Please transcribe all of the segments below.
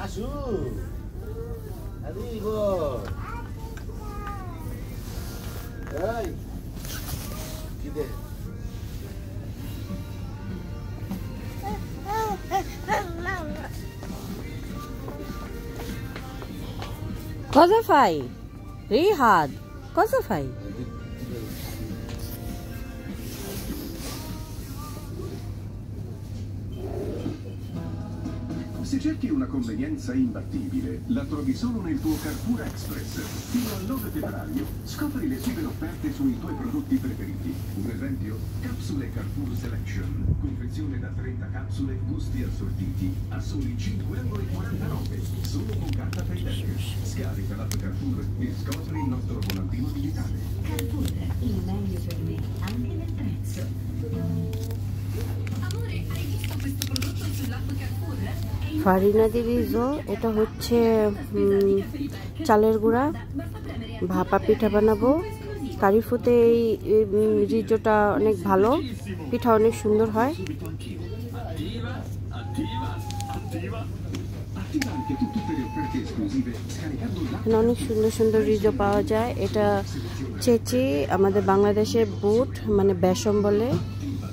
Asu, arrivo. Dai, chiede. Cosa fai? Rihad, cosa fai? Se cerchi una convenienza imbattibile, la trovi solo nel tuo Carrefour Express. Fino al 9 febbraio scopri le super offerte sui tuoi prodotti preferiti. Un esempio? Capsule Carrefour Selection. Confezione da 30 capsule, gusti assortiti a soli 5,49 €. Solo con carta Payback. Scarica l'app Carrefour e scopri il nostro volantino digitale. Carrefour, il meglio per me, anche nel prezzo. Amore, hai visto questo prodotto sull'app Carrefour? ফারিনা দি রিজো, এটা হচ্ছে চালের গুঁড়া। ভাপা পিঠা বানাবো কারিফুতে। এই রিজোটা অনেক ভালো, পিঠা অনেক সুন্দর হয়। এখানে অনেক সুন্দর সুন্দর রিজো পাওয়া যায়। এটা চেচি, আমাদের বাংলাদেশে বুট মানে বেসম বলে।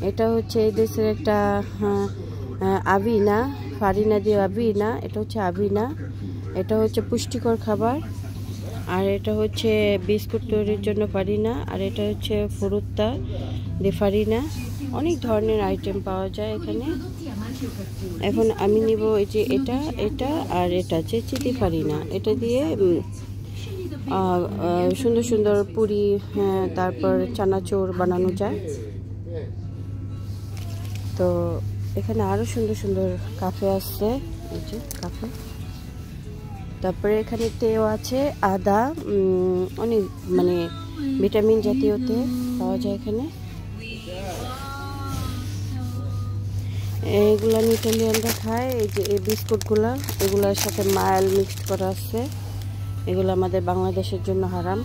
এটা হচ্ছে এই দেশের একটা আবিনা, ফারিনা দিয়ে আবিনা, এটা হচ্ছে আবিনা। এটা হচ্ছে পুষ্টিকর খাবার। আর এটা হচ্ছে বিস্কুট তৈরির জন্য ফারিনা। আর এটা হচ্ছে ফুরুত্তা দিয়ে ফারিনা। অনেক ধরনের আইটেম পাওয়া যায় এখানে। এখন আমি নিব এই যে এটা, এটা আর এটা চেচি দিয়ে ফারিনা। এটা দিয়ে সুন্দর সুন্দর পুরি, তারপর চানাচুর বানানো যায়। তো এখানে আরো সুন্দর সুন্দর কাফে আসছে, এই যে কাফে। তারপরে এখানে তেও আছে, আদা, অনেক মানে ভিটামিন জাতীয় তেল পাওয়া যায় এখানে। এগুলা ইটালিয়ানরা খায়। এই যে এই বিস্কুটগুলা, এগুলার সাথে মায়াল মিক্সড করা আছে। এগুলো আমাদের বাংলাদেশের জন্য হারাম।